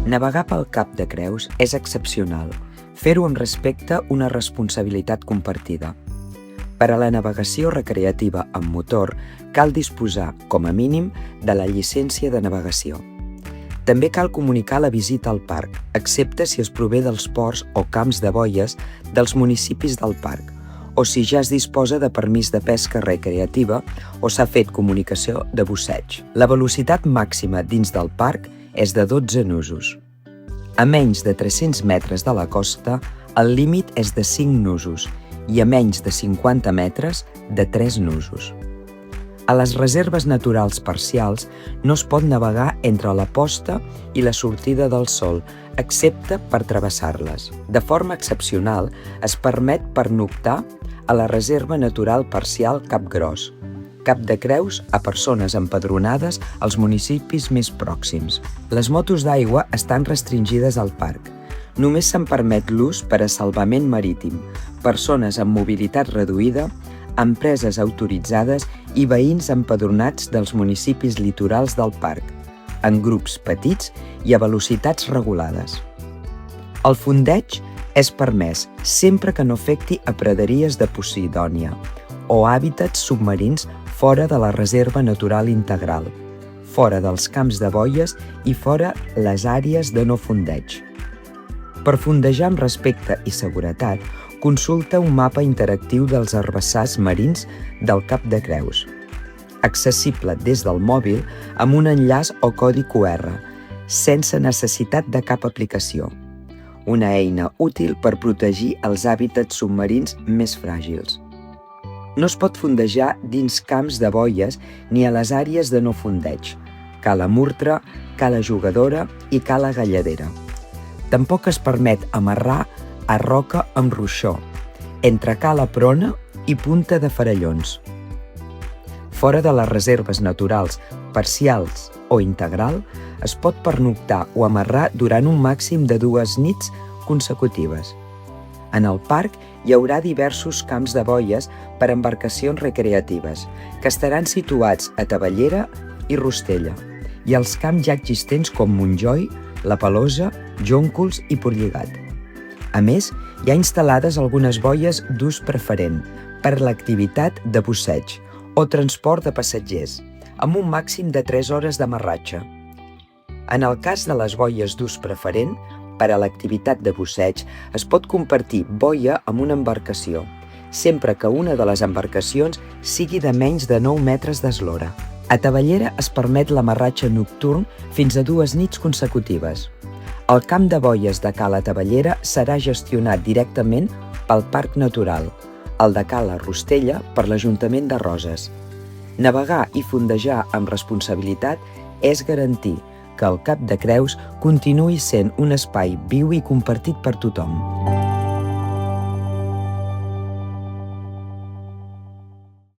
Navegar pel Cap de Creus és excepcional. Fer-ho amb respecte, una responsabilitat compartida. Per a la navegació recreativa amb motor, cal disposar, com a mínim, de la llicència de navegació. També cal comunicar la visita al parc, excepte si es prové dels ports o camps de boies dels municipis del parc, o si ja es disposa de permís de pesca recreativa o s'ha fet comunicació de busseig. La velocitat màxima dins del parc és de 12 nusos. A menys de 300 metres de la costa, el límit és de 5 nusos i a menys de 50 metres, de 3 nusos. A les reserves naturals parcials no es pot navegar entre la posta i la sortida del sol, excepte per travessar-les. De forma excepcional, es permet pernoctar a la reserva natural parcial Cap Gros, Cap de Creus a persones empadronades als municipis més pròxims. Les motos d'aigua estan restringides al parc. Només se'n permet l'ús per a salvament marítim, persones amb mobilitat reduïda, empreses autoritzades i veïns empadronats dels municipis litorals del parc, en grups petits i a velocitats regulades. El fondeig és permès sempre que no afecti a praderies de Posidònia o hàbitats submarins fora de la reserva natural integral, fora dels camps de boies i fora les àrees de no fondeig. Per fondejar amb respecte i seguretat, consulta un mapa interactiu dels herbassars marins del Cap de Creus, accessible des del mòbil amb un enllaç o codi QR, sense necessitat de cap aplicació. Una eina útil per protegir els hàbitats submarins més fràgils. No es pot fondejar dins camps de boies ni a les àrees de no fondeig, cala Murtra, cala Jugadora i cala Galladera. Tampoc es permet amarrar a roca amb ruixó, entre cala Prona i Punta de Farallons. Fora de les reserves naturals parcials o integral, es pot pernoctar o amarrar durant un màxim de 2 nits consecutives. En el parc hi haurà diversos camps de boies per a embarcacions recreatives, que estaran situats a Tavellera i Rostella, i els camps ja existents com Montjoi, La Pelosa, Jóncols i Portlligat. A més, hi ha instal·lades algunes boies d'ús preferent per a l'activitat de busseig o transport de passatgers, amb un màxim de 3 hores d'amarratge. En el cas de les boies d'ús preferent, per a l'activitat de busseig, es pot compartir boia amb una embarcació, sempre que una de les embarcacions sigui de menys de 9 metres d'eslora. A Tavellera es permet l'amarratge nocturn fins a 2 nits consecutives. El camp de boies de Cala Tavellera serà gestionat directament pel Parc Natural, el de Cala Rostella per l'Ajuntament de Roses. Navegar i fondejar amb responsabilitat és garantir que el Cap de Creus continuï sent un espai viu i compartit per tothom.